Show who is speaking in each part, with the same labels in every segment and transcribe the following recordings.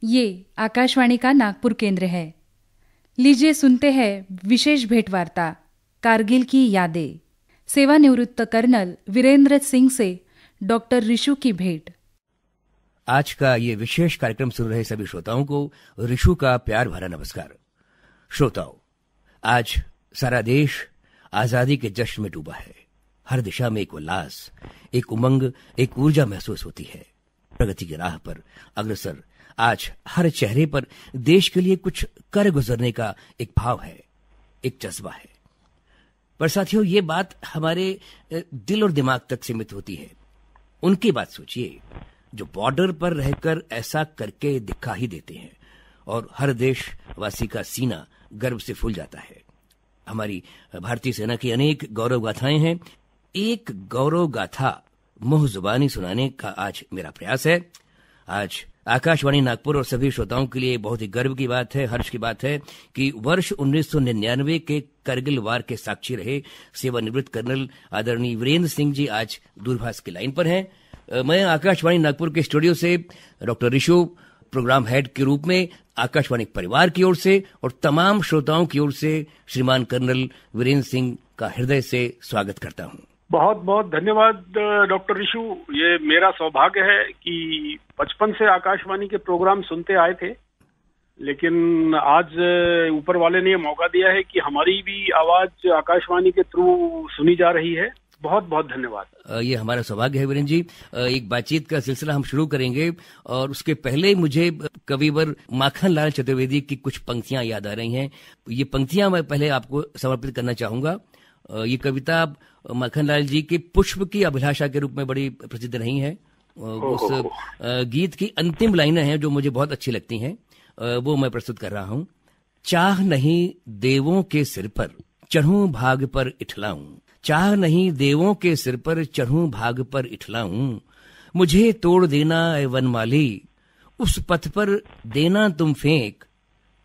Speaker 1: ये आकाशवाणी का नागपुर केंद्र है। लीजिए सुनते हैं विशेष भेंट वार्ता कारगिल की यादें। सेवानिवृत्त कर्नल वीरेंद्र सिंह से डॉक्टर रिशु की भेंट।
Speaker 2: आज का ये विशेष कार्यक्रम सुन रहे सभी श्रोताओं को रिशु का प्यार भरा नमस्कार। श्रोताओं, आज सारा देश आजादी के जश्न में डूबा है। हर दिशा में एक उल्लास, एक उमंग, एक ऊर्जा महसूस होती है। प्रगति की राह पर अग्रसर आज हर चेहरे पर देश के लिए कुछ कर गुजरने का एक भाव है, एक जज्बा है। पर साथियों, ये बात हमारे दिल और दिमाग तक सीमित होती है। उनकी बात सोचिए जो बॉर्डर पर रहकर ऐसा करके दिखा ही देते हैं और हर देशवासी का सीना गर्व से फूल जाता है। हमारी भारतीय सेना की अनेक गौरव गाथाएं हैं। एक गौरव गाथा मुंह जुबानी सुनाने का आज मेरा प्रयास है। आज आकाशवाणी नागपुर और सभी श्रोताओं के लिए बहुत ही गर्व की बात है, हर्ष की बात है कि वर्ष 1999 के करगिल वार के साक्षी रहे सेवानिवृत्त कर्नल आदरणीय वीरेंद्र सिंह जी आज दूरभाष की लाइन पर हैं। मैं आकाशवाणी नागपुर के स्टूडियो से डॉक्टर रिशु प्रोग्राम हेड के रूप में आकाशवाणी परिवार की ओर से और तमाम श्रोताओं की ओर से श्रीमान कर्नल वीरेंद्र सिंह का हृदय से स्वागत करता हूं।
Speaker 3: बहुत बहुत धन्यवाद डॉक्टर रिशु। ये मेरा सौभाग्य है कि बचपन से आकाशवाणी के प्रोग्राम सुनते आए थे, लेकिन आज ऊपर वाले ने ये मौका दिया है कि हमारी भी आवाज आकाशवाणी के थ्रू सुनी जा रही है। बहुत बहुत धन्यवाद।
Speaker 2: ये हमारा सौभाग्य है वीरेंद्र जी। एक बातचीत का सिलसिला हम शुरू करेंगे और उसके पहले मुझे कविवर माखनलाल चतुर्वेदी की कुछ पंक्तियां याद आ रही हैं। ये पंक्तियां मैं पहले आपको समर्पित करना चाहूंगा। ये कविता माखनलाल जी के पुष्प की अभिलाषा के रूप में बड़ी प्रसिद्ध रही है। उस गीत की अंतिम लाइनें हैं जो मुझे बहुत अच्छी लगती हैं, वो मैं प्रस्तुत कर रहा हूं। चाह नहीं देवों के सिर पर चढ़ूं भाग पर इठलाऊं, चाह नहीं देवों के सिर पर चढ़ूं भाग पर इठलाऊं, मुझे तोड़ देना ए वनमाली, उस पथ पर देना तुम फेंक,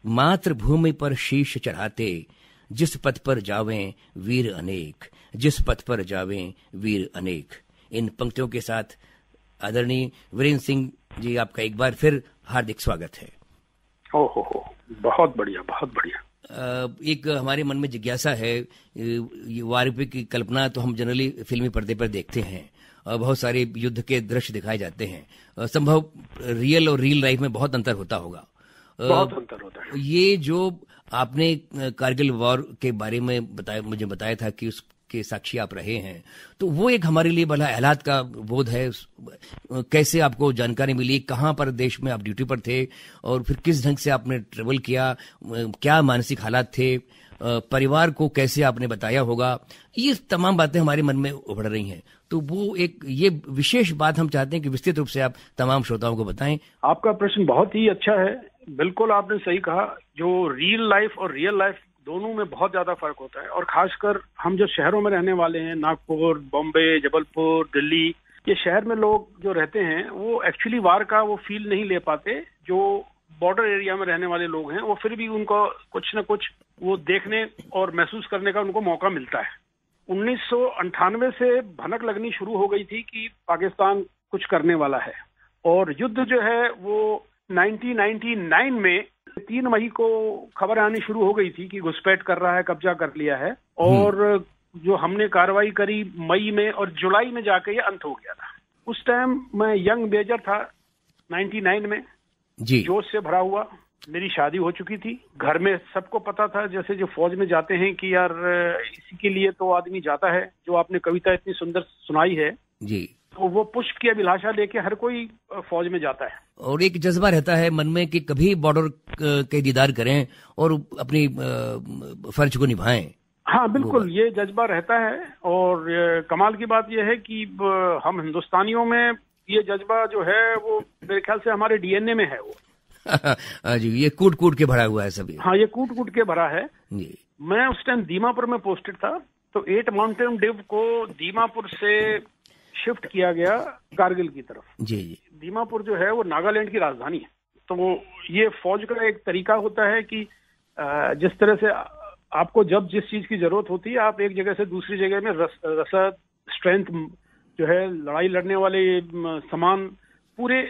Speaker 2: मातृभूमि पर शीश चढ़ाते, जिस पथ पर जावें वीर अनेक, जिस पथ पर जावें वीर अनेक। इन पंक्तियों के साथ आदरणीय वीरेंद्र सिंह जी, आपका एक बार फिर हार्दिक स्वागत है।
Speaker 3: ओहो, बहुत बढ़िया, बहुत बढ़िया।
Speaker 2: एक हमारे मन में जिज्ञासा है, वारपीय की कल्पना तो हम जनरली फिल्मी पर्दे पर देखते हैं, बहुत सारे युद्ध के दृश्य दिखाए जाते हैं। संभव रियल और रियल लाइफ में बहुत अंतर होता होगा।
Speaker 3: बहुत अंतर होता है।
Speaker 2: ये जो आपने कारगिल वॉर के बारे में मुझे बताया था कि उसके साक्षी आप रहे हैं, तो वो एक हमारे लिए बड़ा आह्लाद का बोध है। कैसे आपको जानकारी मिली, कहाँ पर देश में आप ड्यूटी पर थे और फिर किस ढंग से आपने ट्रेवल किया, क्या मानसिक हालात थे, परिवार को कैसे आपने बताया होगा, ये तमाम बातें हमारे मन में उभर रही हैं। तो वो एक ये विशेष बात हम चाहते हैं कि विस्तृत रूप से आप तमाम श्रोताओं को बताएं।
Speaker 3: आपका प्रश्न बहुत ही अच्छा है। बिल्कुल आपने सही कहा। जो रियल लाइफ और रियल लाइफ दोनों में बहुत ज्यादा फर्क होता है, और खासकर हम जो शहरों में रहने वाले हैं, नागपुर, बॉम्बे, जबलपुर, दिल्ली, ये शहर में लोग जो रहते हैं वो एक्चुअली वार का वो फील नहीं ले पाते। जो बॉर्डर एरिया में रहने वाले लोग हैं वो फिर भी उनको कुछ न कुछ वो देखने और महसूस करने का उनको मौका मिलता है। 1998 से भनक लगनी शुरू हो गई थी कि पाकिस्तान कुछ करने वाला है, और युद्ध जो है वो 1999 में 3 मई को खबर आनी शुरू हो गई थी कि घुसपैठ कर रहा है, कब्जा कर लिया है, और जो हमने कार्रवाई करी मई में और जुलाई में जाके ये अंत हो गया था। उस टाइम मैं यंग मेजर था 99 में जी, जोश से भरा हुआ। मेरी शादी हो चुकी थी, घर में सबको पता था, जैसे जो फौज में जाते हैं कि यार इसी के लिए तो आदमी जाता है। जो आपने कविता इतनी सुंदर सुनाई है जी, तो वो पुष्प की अभिलाषा लेके हर कोई फौज में जाता है,
Speaker 2: और एक जज्बा रहता है मन में कि कभी बॉर्डर के दीदार करें और अपनी फर्ज को निभाएं।
Speaker 3: हाँ बिल्कुल, ये जज्बा रहता है। और कमाल की बात यह है कि हम हिंदुस्तानियों में ये जज्बा जो है वो मेरे ख्याल से हमारे डीएनए में है वो।
Speaker 2: जी, ये कूट कूट के भरा हुआ है सभी।
Speaker 3: हाँ, ये कूट कूट के भरा है
Speaker 2: जी।
Speaker 3: मैं उस टाइम दीमापुर में पोस्टेड था, तो 8 माउंटेन डिव को दीमापुर से शिफ्ट किया गया कारगिल की तरफ।
Speaker 2: जी जी।
Speaker 3: दीमापुर जो है वो नागालैंड की राजधानी है। तो ये फौज का एक तरीका होता है कि जिस तरह से आपको जब जिस चीज की जरूरत होती है आप एक जगह से दूसरी जगह में रसद, स्ट्रेंथ जो है, लड़ाई लड़ने वाले सामान पूरे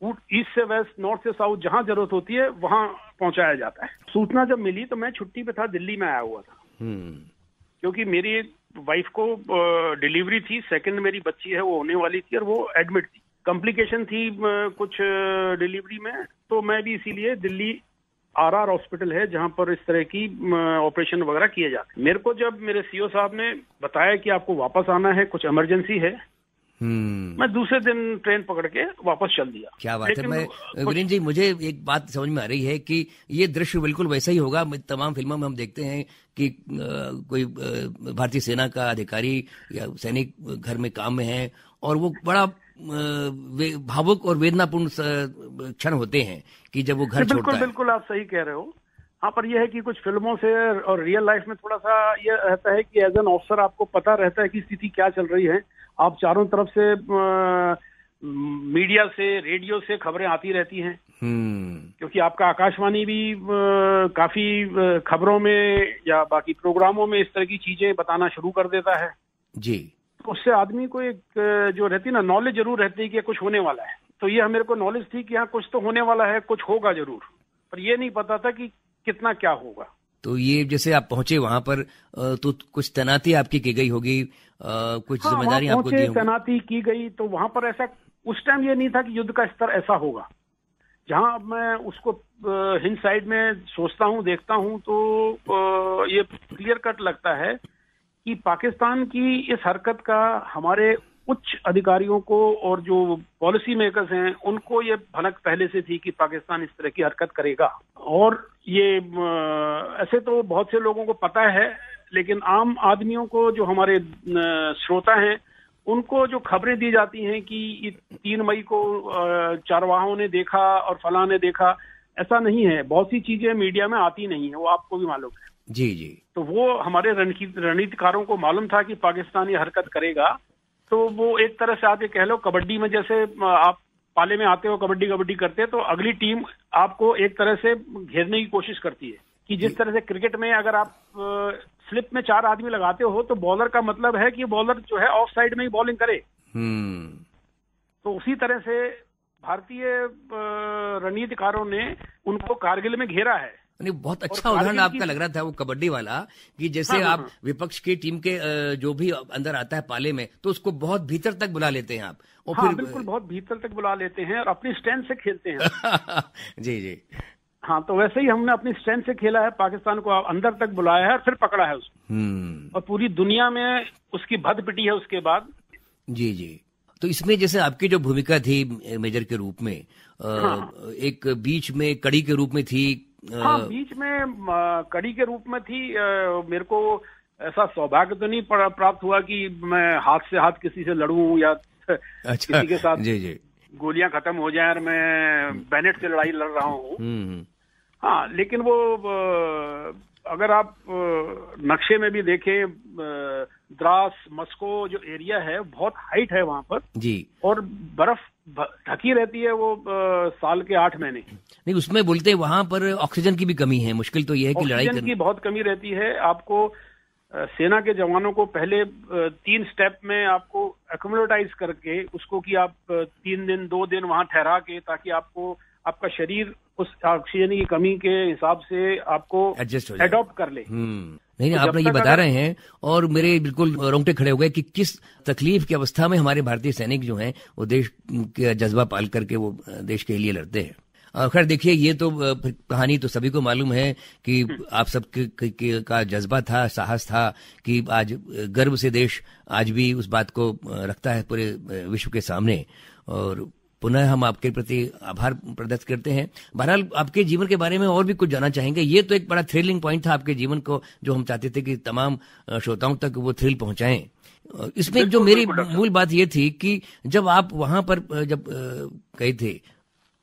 Speaker 3: ईस्ट से वेस्ट, नॉर्थ से साउथ, जहां जरूरत होती है वहां पहुंचाया जाता है। सूचना जब मिली तो मैं छुट्टी पे था, दिल्ली में आया हुआ था, क्योंकि मेरी वाइफ को डिलीवरी थी, सेकंड मेरी बच्ची है वो होने वाली थी और वो एडमिट थी, कॉम्प्लिकेशन थी कुछ डिलीवरी में, तो मैं भी इसीलिए दिल्ली RR हॉस्पिटल है जहां पर इस तरह की ऑपरेशन वगैरह किए जाते हैं। मेरे को जब मेरे सीओ साहब ने बताया कि आपको वापस आना है, कुछ इमरजेंसी है, मैं दूसरे दिन ट्रेन पकड़ के वापस चल दिया।
Speaker 2: क्या बात है। मैं वीरेंद्र जी, मुझे एक बात समझ में आ रही है कि ये दृश्य बिल्कुल वैसा ही होगा। तमाम फिल्मों में हम देखते हैं कि कोई भारतीय सेना का अधिकारी या सैनिक घर में काम में है और वो बड़ा भावुक और वेदनापूर्ण क्षण होते हैं कि जब वो घर छोड़ता है।
Speaker 3: बिल्कुल आप सही कह रहे हो। हाँ, पर यह है कि कुछ फिल्मों से और रियल लाइफ में थोड़ा सा ये रहता है कि एज एन ऑफिसर आपको पता रहता है कि स्थिति क्या चल रही है। आप चारों तरफ से मीडिया से, रेडियो से खबरें आती रहती हैं, क्योंकि आपका आकाशवाणी भी काफी खबरों में या बाकी प्रोग्रामों में इस तरह की चीजें बताना शुरू कर देता है
Speaker 2: जी।
Speaker 3: तो उससे आदमी को एक जो रहती है ना, नॉलेज जरूर रहती है कि कुछ होने वाला है। तो ये मेरे को नॉलेज थी कि हाँ कुछ तो होने वाला है, कुछ होगा जरूर, पर ये नहीं पता था कि कितना क्या होगा।
Speaker 2: तो ये जैसे आप पहुंचे वहां पर तो कुछ तैनाती आपकी की गई होगी, कुछ जिम्मेदारी आपको दी होगी?
Speaker 3: तैनाती की गई, तो वहां पर ऐसा उस टाइम ये नहीं था कि युद्ध का स्तर ऐसा होगा। जहां अब मैं उसको हिंद साइड में सोचता हूं, देखता हूं, तो ये क्लियर कट लगता है कि पाकिस्तान की इस हरकत का हमारे उच्च अधिकारियों को और जो पॉलिसी मेकर्स हैं उनको ये भनक पहले से थी कि पाकिस्तान इस तरह की हरकत करेगा। और ये ऐसे तो बहुत से लोगों को पता है, लेकिन आम आदमियों को, जो हमारे श्रोता हैं, उनको जो खबरें दी जाती हैं कि 3 मई को चारवाहों ने देखा और फलां ने देखा, ऐसा नहीं है। बहुत सी चीजें मीडिया में आती नहीं है, वो आपको भी मालूम है।
Speaker 2: जी जी।
Speaker 3: तो वो हमारे रणनीतिकारों को मालूम था कि पाकिस्तान ये हरकत करेगा। तो वो एक तरह से आप ये कह लो, कबड्डी में जैसे आप पाले में आते हो, कबड्डी करते हैं, तो अगली टीम आपको एक तरह से घेरने की कोशिश करती है। कि जिस तरह से क्रिकेट में अगर आप स्लिप में 4 आदमी लगाते हो तो बॉलर का मतलब है कि बॉलर जो है ऑफ साइड में ही बॉलिंग करे। तो उसी तरह से भारतीय रणनीतिकारों ने उनको कारगिल में घेरा है।
Speaker 2: बहुत अच्छा उदाहरण आपका लग रहा था वो कबड्डी वाला, कि जैसे आप विपक्ष की टीम के जो भी अंदर आता है पाले में, तो उसको बहुत भीतर तक बुला लेते हैं आप, और
Speaker 3: फिर
Speaker 2: बिल्कुल
Speaker 3: बहुत भीतर तक बुला लेते हैं और अपनी स्ट्रेंथ से खेलते हैं।
Speaker 2: जी जी।
Speaker 3: हाँ, तो वैसे ही हमने अपनी स्ट्रेंथ से खेला है, पाकिस्तान को अंदर तक बुलाया है और फिर पकड़ा है उसको, और पूरी दुनिया में उसकी भद पिटी है उसके बाद।
Speaker 2: जी जी। तो इसमें जैसे आपकी जो भूमिका थी मेजर के रूप में, एक बीच में कड़ी के रूप में थी।
Speaker 3: हाँ, बीच में कड़ी के रूप में थी। मेरे को ऐसा सौभाग्य तो नहीं प्राप्त हुआ कि मैं हाथ से हाथ किसी से लड़ूं या किसी के साथ
Speaker 2: जी जी
Speaker 3: गोलियां खत्म हो जाए और मैं बैनेट से लड़ाई लड़ रहा हूँ। हाँ, लेकिन वो अगर आप नक्शे में भी देखें, द्रास, मस्को जो एरिया है, बहुत हाइट है वहां पर
Speaker 2: जी, और
Speaker 3: बर्फ ढकी रहती है वो साल के 8 महीने।
Speaker 2: नहीं, उसमें बोलते हैं वहां पर ऑक्सीजन की भी कमी है। मुश्किल तो ये है कि लड़ाई
Speaker 3: ऑक्सीजन की बहुत कमी रहती है। आपको सेना के जवानों को पहले 3 स्टेप में आपको एक्युमुलेटाइज करके उसको कि आप 3 दिन 2 दिन वहां ठहरा के, ताकि आपको आपका शरीर उस ऑक्सीजन की कमी के हिसाब से आपको एडॉप्ट कर ले।
Speaker 2: नहीं, आपने ये बता रहे हैं और मेरे बिल्कुल रोंगटे खड़े हो गए कि किस तकलीफ की अवस्था में हमारे भारतीय सैनिक जो हैं वो देश का जज्बा पाल करके वो देश के लिए लड़ते हैं। खैर देखिए, ये तो कहानी तो सभी को मालूम है कि आप सब का जज्बा था, साहस था कि आज गर्व से देश आज भी उस बात को रखता है पूरे विश्व के सामने, और पुनः हम आपके प्रति आभार प्रकट करते हैं। बहरहाल आपके जीवन के बारे में और भी कुछ जानना चाहेंगे। ये तो एक बड़ा थ्रिलिंग पॉइंट था आपके जीवन को, जो हम चाहते थे कि तमाम श्रोताओं तक वो थ्रिल पहुंचाएं। इसमें जो मेरी मूल बात ये थी कि जब आप वहां पर जब गए थे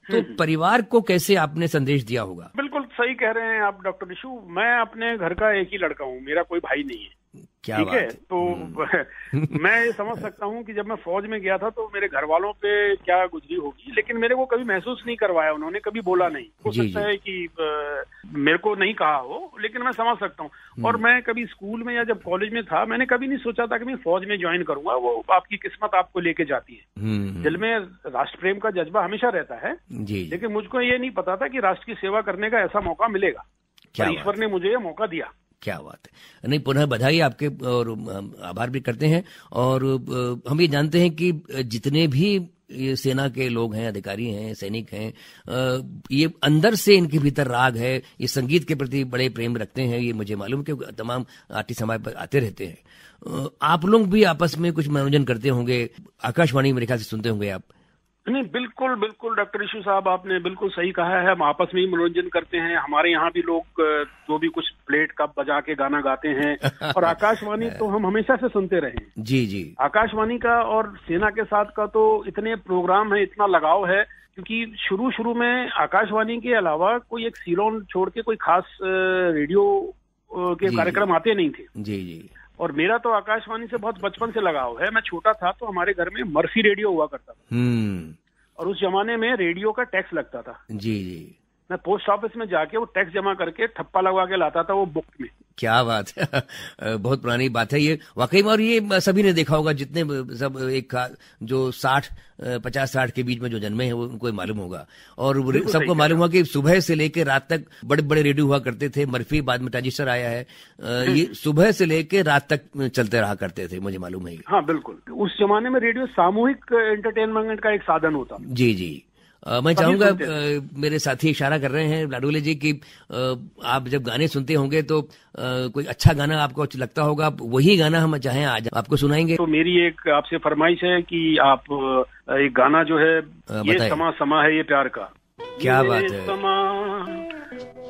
Speaker 2: तो परिवार को कैसे आपने संदेश दिया होगा?
Speaker 3: बिल्कुल सही कह रहे हैं आप डॉक्टर ऋषु। मैं अपने घर का एक ही लड़का हूँ, मेरा कोई भाई नहीं है। ठीक है। तो मैं ये समझ सकता हूँ कि जब मैं फौज में गया था तो मेरे घर वालों पे क्या गुजरी होगी, लेकिन मेरे को कभी महसूस नहीं करवाया, उन्होंने कभी बोला नहीं। हो सकता है कि मेरे को नहीं कहा हो, लेकिन मैं समझ सकता हूँ। और मैं कभी स्कूल में या जब कॉलेज में था, मैंने कभी नहीं सोचा था कि मैं फौज में ज्वाइन करूंगा। वो आपकी किस्मत आपको लेके जाती है। दिल में राष्ट्र प्रेम का जज्बा हमेशा रहता है, लेकिन मुझको ये नहीं पता था कि राष्ट्र की सेवा करने का ऐसा मौका मिलेगा। ईश्वर ने मुझे ये मौका दिया।
Speaker 2: क्या बात है। नहीं, पुनः बधाई आपके, और आभार भी करते हैं। और हम ये जानते हैं कि जितने भी ये सेना के लोग हैं, अधिकारी हैं, सैनिक हैं, ये अंदर से इनके भीतर राग है, ये संगीत के प्रति बड़े प्रेम रखते हैं। ये मुझे मालूम है कि तमाम आर्टिस्ट हमारे पास आते रहते हैं। आप लोग भी आपस में कुछ मनोरंजन करते होंगे, आकाशवाणी मेरे ख्याल से सुनते होंगे आप।
Speaker 3: नहीं, बिल्कुल बिल्कुल डॉक्टर ऋषु साहब, आपने बिल्कुल सही कहा है। हम आपस में ही मनोरंजन करते हैं। हमारे यहाँ भी लोग जो भी कुछ प्लेट कप बजा के गाना गाते हैं, और आकाशवाणी तो हम हमेशा से सुनते रहे हैं।
Speaker 2: जी जी।
Speaker 3: आकाशवाणी का और सेना के साथ का तो इतने प्रोग्राम है, इतना लगाव है, क्योंकि शुरू में आकाशवाणी के अलावा कोई एक सीलोन छोड़ के कोई खास रेडियो के कार्यक्रम आते नहीं थे। जी जी। और मेरा तो आकाशवाणी से बहुत बचपन से लगाव है। मैं छोटा था तो हमारे घर में मर्फी रेडियो हुआ करता था, और उस जमाने में रेडियो का टैक्स लगता था। जी जी। मैं पोस्ट ऑफिस में जाके वो टैक्स जमा करके ठप्पा लगवा के लाता था वो बुक में। क्या बात है।
Speaker 2: बहुत पुरानी बात है ये वाकई में। और ये सभी ने देखा होगा, जितने सब एक जो 50-60 के बीच में जो जन्मे हैं वो उनको मालूम होगा। और सबको मालूम हुआ कि सुबह से लेकर रात तक बड़े बड़े रेडियो हुआ करते थे। मर्फी, बाद में ट्रांजिस्टर आया है। ये सुबह से लेकर रात तक चलते रहा करते थे, मुझे मालूम है।
Speaker 3: हाँ बिल्कुल। उस जमाने में रेडियो सामूहिक एंटरटेनमेंट का एक साधन होता।
Speaker 2: जी जी। मैं चाहूंगा, मेरे साथी इशारा कर रहे हैं लाडोले जी, कि आप जब गाने सुनते होंगे तो कोई अच्छा गाना आपको लगता होगा, वही गाना हम चाहें आज आपको सुनाएंगे।
Speaker 3: तो मेरी एक आपसे फरमाइश है कि आप एक गाना जो है, ये समा है ये प्यार का।
Speaker 2: क्या बात है।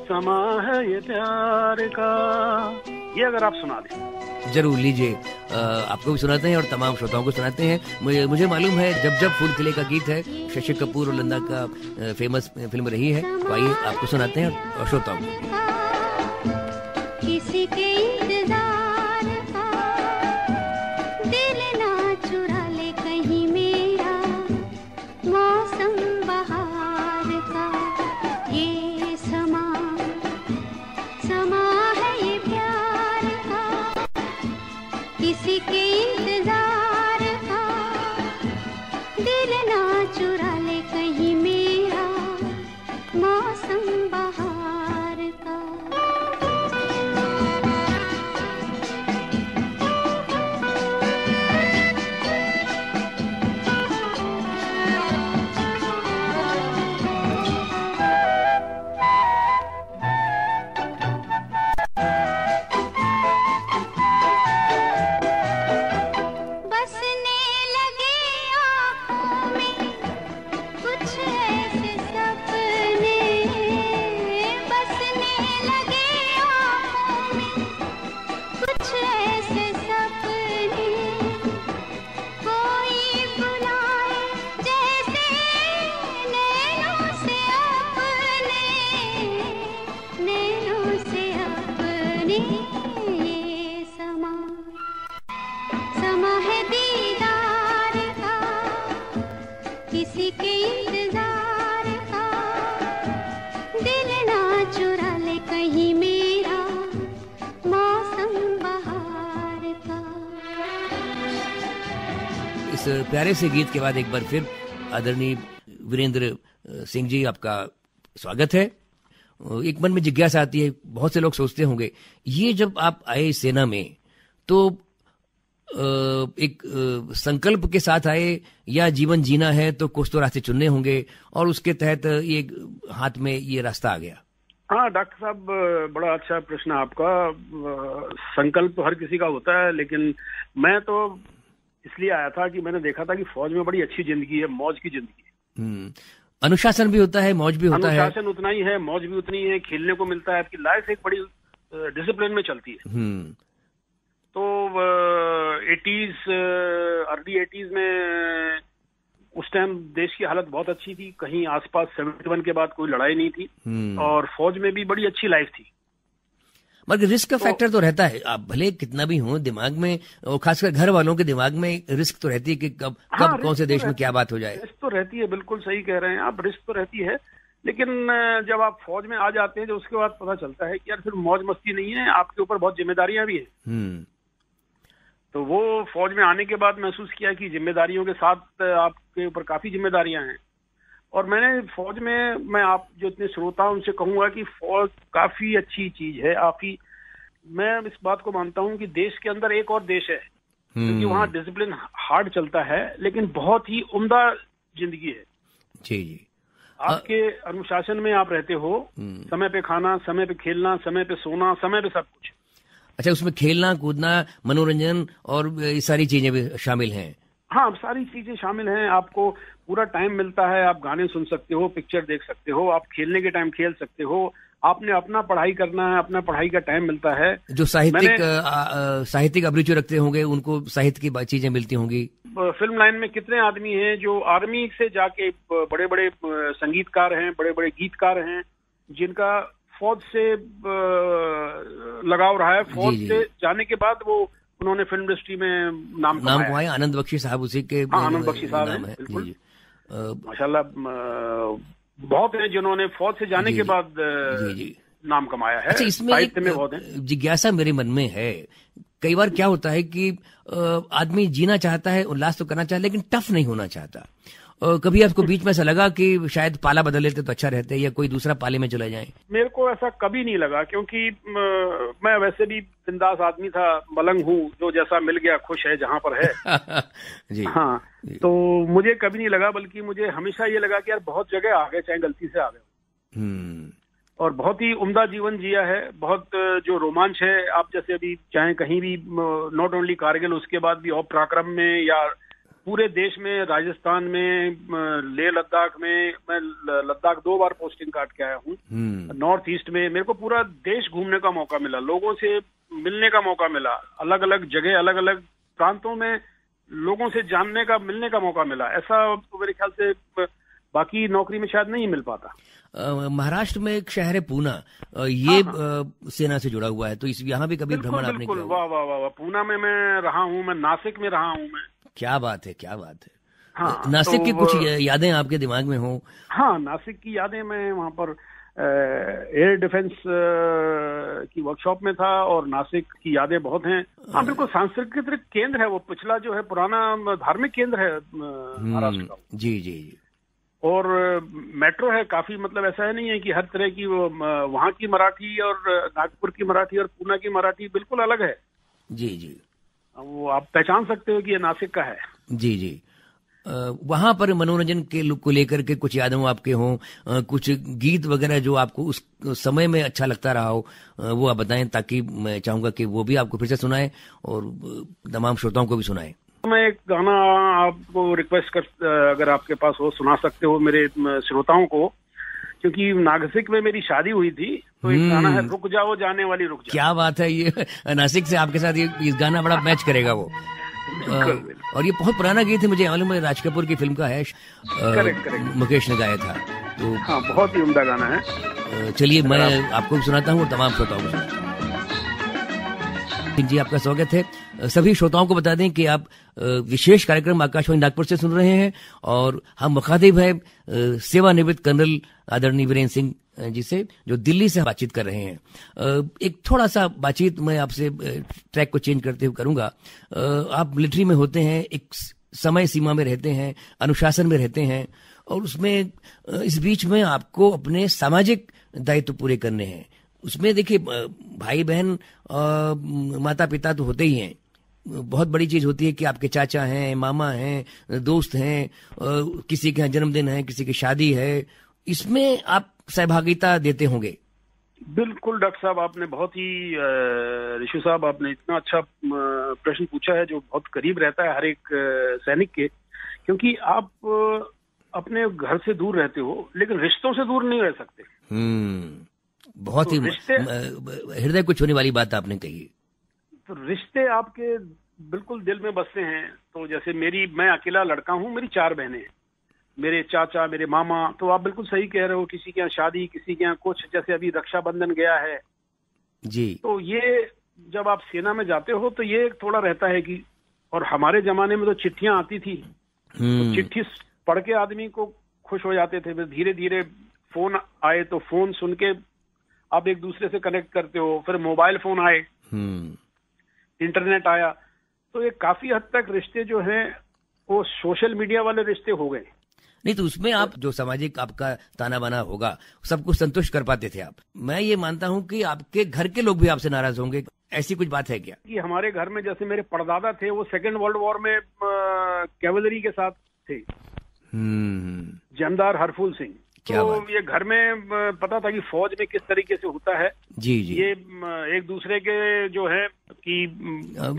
Speaker 3: समा है ये प्यार का, ये अगर आप सुना दें।
Speaker 2: जरूर, लीजिए। आपको भी सुनाते हैं और तमाम श्रोताओं को सुनाते हैं। मुझे मालूम है जब जब फूल खिले का गीत है, शशि कपूर और लंदा का फेमस फिल्म रही है। तो आइए आपको सुनाते हैं और श्रोताओं को।
Speaker 4: किसी के इंतजार का दिल ना चुरा ले कहीं मेरा, मौसम बहार का ये समा है ये प्यार का। किसी के इंतजार का दिल ना चुरा ले कहीं मेरा, मौसम बहार का।
Speaker 2: प्यारे से गीत के बाद एक बार फिर आदरणीय वीरेंद्र सिंह जी, आपका स्वागत है। एक मन में जिज्ञासा आती है, बहुत से लोग सोचते होंगे, ये जब आप आए सेना में तो एक संकल्प के साथ आए, या जीवन जीना है तो कुछ तो रास्ते चुनने होंगे, और उसके तहत ये हाथ में ये रास्ता आ गया?
Speaker 3: हाँ डॉक्टर साहब, बड़ा अच्छा प्रश्न आपका। संकल्प हर किसी का होता है, लेकिन मैं तो इसलिए आया था कि मैंने देखा था कि फौज में बड़ी अच्छी जिंदगी है, मौज की जिंदगी।
Speaker 2: अनुशासन भी होता है, मौज भी होता है।
Speaker 3: अनुशासन उतना ही है, मौज भी उतनी है, खेलने को मिलता है। आपकी लाइफ एक बड़ी डिसिप्लिन में चलती है। तो 80s, अर्ली 80s में उस टाइम देश की हालत बहुत अच्छी थी। कहीं आसपास 71 के बाद कोई लड़ाई नहीं थी, और फौज में भी बड़ी अच्छी लाइफ थी।
Speaker 2: मगर रिस्क का फैक्टर तो रहता है, आप भले कितना भी हो दिमाग में, और खासकर घर वालों के दिमाग में रिस्क तो रहती है कि कब कौन से देश में क्या बात हो जाए।
Speaker 3: रिस्क तो रहती है, बिल्कुल सही कह रहे हैं आप, रिस्क तो रहती है। लेकिन जब आप फौज में आ जाते हैं तो उसके बाद पता चलता है कि यार सिर्फ मौज मस्ती नहीं है, आपके ऊपर बहुत जिम्मेदारियां भी हैं। तो वो फौज में आने के बाद महसूस किया कि जिम्मेदारियों के साथ आपके ऊपर काफी जिम्मेदारियां हैं। और मैंने फौज में, मैं आप जो इतने श्रोता उनसे कहूंगा कि फौज काफी अच्छी चीज है। मैं इस बात को मानता हूं कि देश के अंदर एक और देश है, क्योंकि वहाँ डिसिप्लिन हार्ड चलता है लेकिन बहुत ही उम्दा जिंदगी है।
Speaker 2: जी जी,
Speaker 3: आपके अनुशासन में आप रहते हो, समय पे खाना, समय पे खेलना, समय पे सोना, समय पे सब कुछ।
Speaker 2: अच्छा, उसमें खेलना कूदना, मनोरंजन और ये सारी चीजें भी शामिल हैं?
Speaker 3: हाँ, सारी चीजें शामिल हैं। आपको पूरा टाइम मिलता है, आप गाने सुन सकते हो, पिक्चर देख सकते हो, आप खेलने के टाइम खेल सकते हो, आपने अपना पढ़ाई करना है, अपना पढ़ाई का टाइम मिलता है।
Speaker 2: जो साहित्यिक अभिरुचि रखते होंगे उनको साहित्य की चीजें मिलती होंगी।
Speaker 3: फिल्म लाइन में कितने आदमी हैं जो आर्मी से जाके बड़े बड़े संगीतकार हैं, बड़े बड़े गीतकार हैं, जिनका फौज से लगाव रहा है। फौज से जाने के बाद वो उन्होंने फिल्म इंडस्ट्री में नाम कमाया।
Speaker 2: आनंद बख्शी साहब उसी के।
Speaker 3: हाँ, आनंद बख्शी साहब हैं, बिल्कुल माशाल्लाह। बहुत हैं जिन्होंने फौज से जाने के बाद नाम कमाया है।
Speaker 2: अच्छा, इसमें एक जिज्ञासा मेरे मन में है, कई बार क्या होता है कि आदमी जीना चाहता है, उल्लास तो करना चाहता है, लेकिन टफ नहीं होना चाहता। कभी आपको बीच में ऐसा लगा कि शायद पाला बदल लेते तो अच्छा रहते, या कोई दूसरा पाले में चला जाए?
Speaker 3: मेरे को ऐसा कभी नहीं लगा, क्योंकि मैं वैसे भी बिंदास आदमी था, मलंग हूँ, जो जैसा मिल गया खुश है जहाँ पर है।
Speaker 2: जी।
Speaker 3: हाँ, तो मुझे कभी नहीं लगा, बल्कि मुझे हमेशा ये लगा कि यार बहुत जगह आ गए, चाहे गलती से आ गए, और बहुत ही उम्दा जीवन जिया है। बहुत जो रोमांच है, आप जैसे अभी चाहे कहीं भी, नॉट ओनली कारगिल, उसके बाद भी और पराक्रम में या पूरे देश में, राजस्थान में, लेह लद्दाख में, मैं लद्दाख 2 बार पोस्टिंग काट के आया हूँ, नॉर्थ ईस्ट में मेरे को पूरा देश घूमने का मौका मिला, लोगों से मिलने का मौका मिला, अलग अलग जगह, अलग अलग प्रांतों में लोगों से जानने का, मिलने का मौका मिला। ऐसा तो मेरे ख्याल से बाकी नौकरी में शायद नहीं मिल पाता।
Speaker 2: महाराष्ट्र में एक शहर है पूना, ये सेना से जुड़ा हुआ है, तो यहाँ भी कभी भ्रमण आपने किया?
Speaker 3: वाह वाह वाह, पूना में मैं रहा हूँ, मैं नासिक में रहा हूँ। मैं,
Speaker 2: क्या बात है, क्या बात है।
Speaker 3: हाँ,
Speaker 2: नासिक की कुछ यादें आपके दिमाग में हो?
Speaker 3: हाँ, नासिक की यादें, मैं वहाँ पर एयर डिफेंस की वर्कशॉप में था, और नासिक की यादें बहुत हैं। हाँ, बिल्कुल सांस्कृतिक केंद्र है वो, पिछला जो है पुराना धार्मिक केंद्र है महाराष्ट्र का।
Speaker 2: जी जी जी।
Speaker 3: और मेट्रो है काफी, मतलब ऐसा है नहीं है कि हर तरह की वो, वहाँ की मराठी और नागपुर की मराठी और पूना की मराठी बिल्कुल अलग है।
Speaker 2: जी जी,
Speaker 3: वो आप पहचान सकते हो कि ये नासिक का है।
Speaker 2: जी जी। वहां पर मनोरंजन के लुक को लेकर के कुछ यादें आपके हों, कुछ गीत वगैरह जो आपको उस समय में अच्छा लगता रहा हो, वो आप बताएं, ताकि मैं चाहूंगा कि वो भी आपको फिर से सुनाएं और तमाम श्रोताओं को भी सुनाएं। मैं
Speaker 3: एक गाना आपको रिक्वेस्ट कर, अगर आपके पास हो, सुना सकते हो मेरे श्रोताओं को, क्योंकि नासिक में मेरी शादी हुई थी, तो एक गाना है, रुक जाओ जाने वाली रुक जाओ।
Speaker 2: क्या बात है, ये नासिक से आपके साथ ये गाना बड़ा मैच करेगा वो। और ये बहुत पुराना गीत है, मुझे मालूम है, राज कपूर की फिल्म का है।
Speaker 3: करेक्ट।
Speaker 2: मुकेश ने गाया था, तो
Speaker 3: हाँ, बहुत ही उम्दा गाना है।
Speaker 2: चलिए मैं आपको भी सुनाता हूँ, तमाम श्रोताओं को सुनाता हूँ। जी, आपका स्वागत है। सभी श्रोताओं को बता दें कि आप विशेष कार्यक्रम आकाशवाणी नागपुर से सुन रहे हैं, और हम मुखातिब है सेवानिवृत्त कर्नल आदरणीय वीरेंद्र सिंह जी से, जो दिल्ली से बातचीत कर रहे हैं। एक थोड़ा सा बातचीत मैं आपसे ट्रैक को चेंज करते हुए करूंगा। आप मिलिट्री में होते हैं, एक समय सीमा में रहते हैं, अनुशासन में रहते हैं, और उसमें इस बीच में आपको अपने सामाजिक दायित्व पूरे करने हैं। उसमें देखिए, भाई बहन माता पिता तो होते ही हैं, बहुत बड़ी चीज होती है कि आपके चाचा हैं, मामा हैं, दोस्त हैं, किसी के यहाँ जन्मदिन है, किसी की शादी है, इसमें आप सहभागिता देते होंगे।
Speaker 3: बिल्कुल डॉक्टर साहब, आपने बहुत ही, ऋषु साहब, आपने इतना अच्छा प्रश्न पूछा है, जो बहुत करीब रहता है हर एक सैनिक के, क्योंकि आप अपने घर से दूर रहते हो, लेकिन रिश्तों से दूर नहीं रह सकते।
Speaker 2: बहुत ही हृदय को छूने वाली बात आपने कही।
Speaker 3: तो रिश्ते आपके बिल्कुल दिल में बसते हैं। तो जैसे मैं अकेला लड़का हूँ, मेरी 4 बहनें हैं, मेरे चाचा, मेरे मामा। तो आप बिल्कुल सही कह रहे हो, किसी के यहाँ शादी, किसी के यहाँ कुछ, जैसे अभी रक्षाबंधन गया है,
Speaker 2: जी।
Speaker 3: तो ये जब आप सेना में जाते हो तो ये थोड़ा रहता है कि, और हमारे जमाने में तो चिट्ठियां आती थी, तो चिट्ठी पढ़ के आदमी को खुश हो जाते थे। फिर धीरे धीरे फोन आए, तो फोन सुन के आप एक दूसरे से कनेक्ट करते हो। फिर मोबाइल फोन आए, इंटरनेट आया, तो ये काफी हद तक रिश्ते जो हैं वो सोशल मीडिया वाले रिश्ते हो गए।
Speaker 2: नहीं तो उसमें आप जो सामाजिक आपका ताना बाना होगा सबको संतुष्ट कर पाते थे आप। मैं ये मानता हूं कि आपके घर के लोग भी आपसे नाराज होंगे, ऐसी कुछ बात है क्या?
Speaker 3: कि हमारे घर में जैसे मेरे परदादा थे, वो सेकेंड वर्ल्ड वॉर में कैवलरी के साथ थे, जमदार हरफूल सिंह। तो ये घर में पता था कि फौज में किस तरीके से होता है।
Speaker 2: जी जी।
Speaker 3: ये एक दूसरे के जो है कि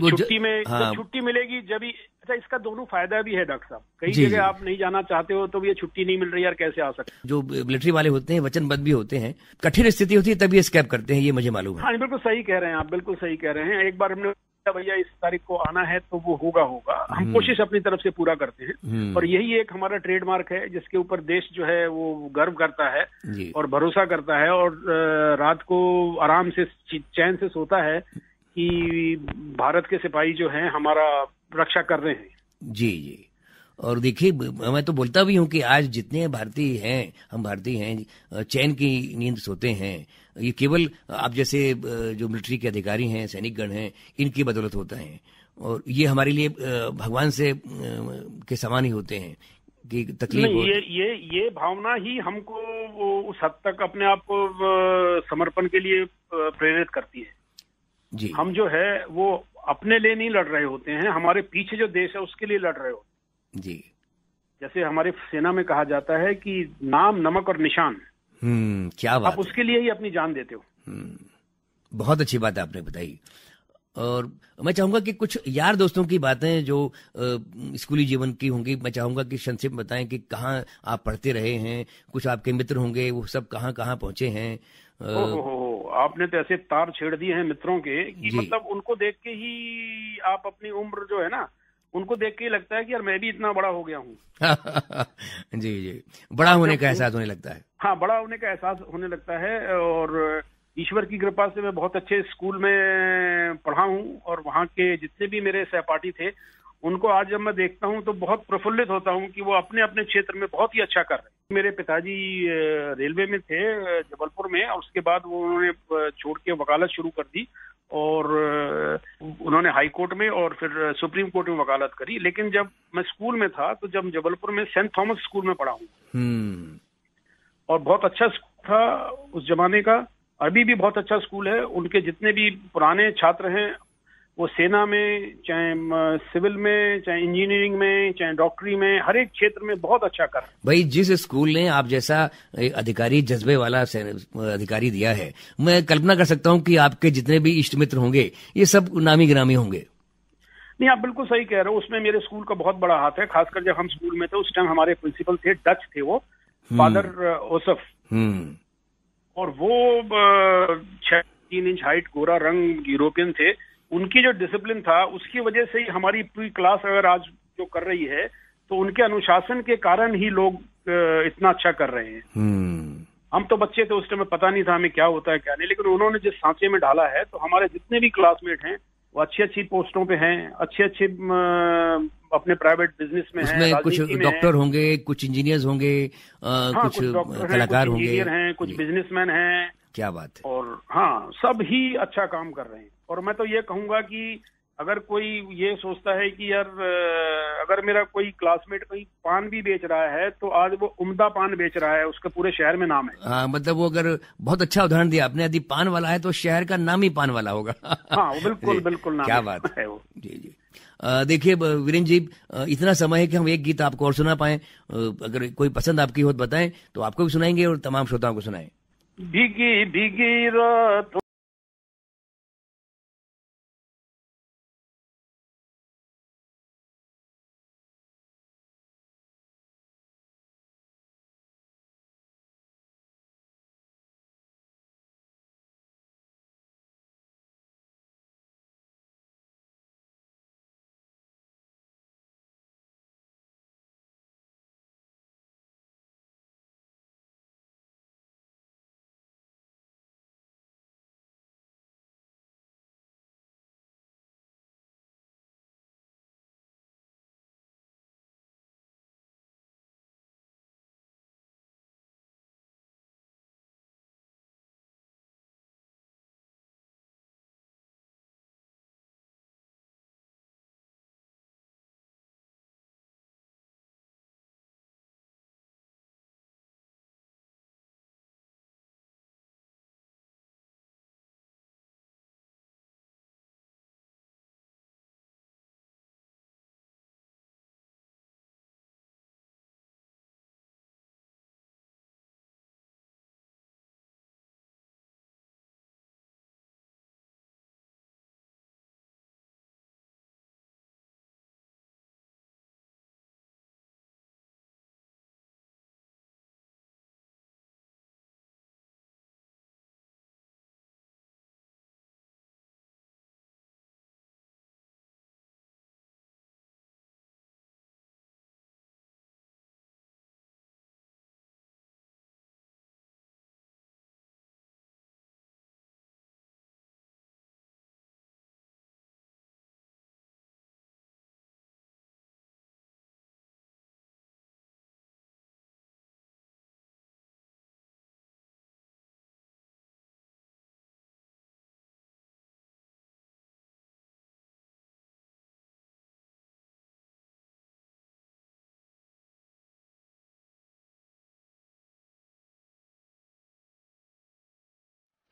Speaker 3: छुट्टी में छुट्टी मिलेगी जब ही। अच्छा, इसका दोनों फायदा भी है डॉक्टर साहब। कई जगह आप नहीं जाना चाहते हो तो ये छुट्टी नहीं मिल रही यार, कैसे आ सकते।
Speaker 2: जो मिलिट्री वाले होते हैं वचनबद्ध भी होते हैं, कठिन स्थिति होती है तभी स्कैप करते हैं, ये मुझे मालूम है।
Speaker 3: हाँ, बिल्कुल सही कह रहे हैं आप, बिल्कुल सही कह रहे हैं। एक बार हमने भैया इस तारीख को आना है तो वो होगा। हम कोशिश अपनी तरफ से पूरा करते हैं, और यही एक हमारा ट्रेडमार्क है जिसके ऊपर देश जो है वो गर्व करता है और भरोसा करता है, और रात को आराम से चैन से सोता है कि भारत के सिपाही जो हैं हमारा रक्षा कर रहे हैं।
Speaker 2: जी जी। और देखिए, मैं तो बोलता भी हूं कि आज जितने भारतीय हैं, हम भारतीय हैं, चैन की नींद सोते हैं, ये केवल आप जैसे जो मिलिट्री के अधिकारी हैं, सैनिकगण हैं, इनकी बदौलत होता है। और ये हमारे लिए भगवान से के समान ही होते हैं कि तकलीफ
Speaker 3: नहीं, ये भावना ही हमको उस हद तक अपने आप को समर्पण के लिए प्रेरित करती है।
Speaker 2: जी।
Speaker 3: हम जो है वो अपने लिए नहीं लड़ रहे होते हैं, हमारे पीछे जो देश है उसके लिए लड़ रहे होते हैं।
Speaker 2: जी।
Speaker 3: जैसे हमारे सेना में कहा जाता है कि नाम, नमक और निशान,
Speaker 2: क्या बात,
Speaker 3: आप उसके लिए ही अपनी जान देते हो।
Speaker 2: बहुत अच्छी बात आपने बताई। और मैं चाहूंगा कि कुछ यार दोस्तों की बातें जो स्कूली जीवन की होंगी, मैं चाहूंगा कि संक्षिप्त बताएं कि कहाँ आप पढ़ते रहे हैं, कुछ आपके मित्र होंगे, वो सब कहाँ कहाँ पहुंचे हैं।
Speaker 3: आपने तो ऐसे तार छेड़ दिए हैं मित्रों के कि मतलब उनको देख के ही आप अपनी उम्र जो है ना, उनको देख के ही लगता है कि यार मैं भी इतना बड़ा हो गया हूँ।
Speaker 2: जी जी, बड़ा होने का एहसास होने लगता है।
Speaker 3: हाँ, बड़ा होने का एहसास होने लगता है। और ईश्वर की कृपा से मैं बहुत अच्छे स्कूल में पढ़ा हूँ, और वहाँ के जितने भी मेरे सहपाठी थे उनको आज जब मैं देखता हूँ तो बहुत प्रफुल्लित होता हूँ कि वो अपने अपने क्षेत्र में बहुत ही अच्छा कर रहे हैं। मेरे पिताजी रेलवे में थे जबलपुर में, और उसके बाद वो उन्होंने छोड़ के वकालत शुरू कर दी, और उन्होंने हाई कोर्ट में और फिर सुप्रीम कोर्ट में वकालत करी। लेकिन जब मैं स्कूल में था तो जब जबलपुर में सेंट थॉमस स्कूल में पढ़ा हूँ, और बहुत अच्छा स्कूल था उस जमाने का, अभी भी बहुत अच्छा स्कूल है। उनके जितने भी पुराने छात्र हैं वो सेना में, चाहे सिविल में, चाहे इंजीनियरिंग में, चाहे डॉक्टरी में, हर एक क्षेत्र में बहुत अच्छा कर।
Speaker 2: भाई, जिस स्कूल ने आप जैसा अधिकारी, जज्बे वाला अधिकारी दिया है, मैं कल्पना कर सकता हूं कि आपके जितने भी इष्ट मित्र होंगे ये सब नामी गिरामी होंगे।
Speaker 3: नहीं, आप बिल्कुल सही कह रहे हो। उसमें मेरे स्कूल का बहुत बड़ा हाथ है। खासकर जब हम स्कूल में थे उस टाइम हमारे प्रिंसिपल थे, डच थे वो, फादर ओसफ। और वो 6-3 इंच हाइट, गोरा रंग, यूरोपियन थे। उनकी जो डिसिप्लिन था उसकी वजह से ही हमारी पूरी क्लास अगर आज जो कर रही है तो उनके अनुशासन के कारण ही लोग इतना अच्छा कर रहे हैं। हम तो बच्चे थे उस टाइम में, पता नहीं था हमें क्या होता है क्या नहीं, लेकिन उन्होंने जिस सांचे में डाला है तो हमारे जितने भी क्लासमेट हैं वो अच्छी अच्छी पोस्टों पे हैं, अच्छे अच्छे अपने प्राइवेट बिजनेस में हैं।
Speaker 2: उसमें कुछ डॉक्टर होंगे, कुछ इंजीनियर्स होंगे, कुछ कलाकार होंगे,
Speaker 3: इंजीनियर हैं, कुछ बिजनेसमैन हैं।
Speaker 2: क्या बात है।
Speaker 3: और हाँ, सब ही अच्छा काम कर रहे हैं। और मैं तो ये कहूंगा कि अगर कोई ये सोचता है कि यार अगर मेरा कोई क्लासमेट कहीं पान भी बेच रहा है तो आज वो उम्दा पान बेच रहा है, उसके पूरे शहर में नाम है।
Speaker 2: हाँ, मतलब वो अगर बहुत अच्छा उदाहरण दिया आपने, यदि पान वाला है तो शहर का नाम ही पान वाला होगा।
Speaker 3: हाँ, बिल्कुल बिल्कुल नाम
Speaker 2: क्या बात
Speaker 3: है वो।
Speaker 2: जी जी। देखिए वीरेंद्र जी, इतना समय है कि हम एक गीत आपको और सुना पाए। अगर कोई पसंद आपकी हो तो बताएं, तो आपको भी सुनाएंगे और तमाम श्रोताओं को सुनाएं।
Speaker 3: भीगी भीगी रात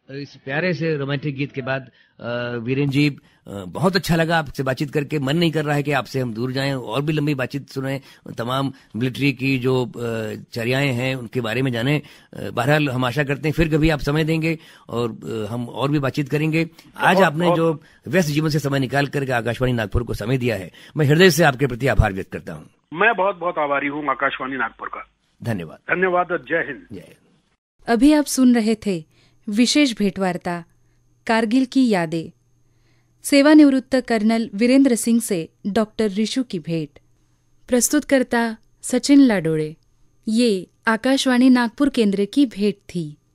Speaker 2: इस प्यारे से रोमांटिक गीत के बाद वीरेन जी, बहुत अच्छा लगा आपसे बातचीत करके। मन नहीं कर रहा है कि आपसे हम दूर जाएं और भी लंबी बातचीत सुने, तमाम मिलिट्री की जो चर्याएं हैं उनके बारे में जाने। बहरहाल हम आशा करते हैं फिर कभी आप समय देंगे और हम और भी बातचीत करेंगे। आज आपने जो व्यस्त जीवन से समय निकाल करके आकाशवाणी नागपुर को समय दिया है, मैं हृदय से आपके प्रति आभार व्यक्त करता हूँ।
Speaker 3: मैं बहुत बहुत आभारी हूँ आकाशवाणी नागपुर का।
Speaker 2: धन्यवाद।
Speaker 3: धन्यवाद और जय हिंद।
Speaker 2: जय हिंद।
Speaker 1: अभी आप सुन रहे थे विशेष भेंटवार्ता कारगिल की यादें, सेवानिवृत्त कर्नल वीरेंद्र सिंह से डॉक्टर रिशु की भेंट। प्रस्तुतकर्ता सचिन लाडोड़े। ये आकाशवाणी नागपुर केंद्र की भेंट थी।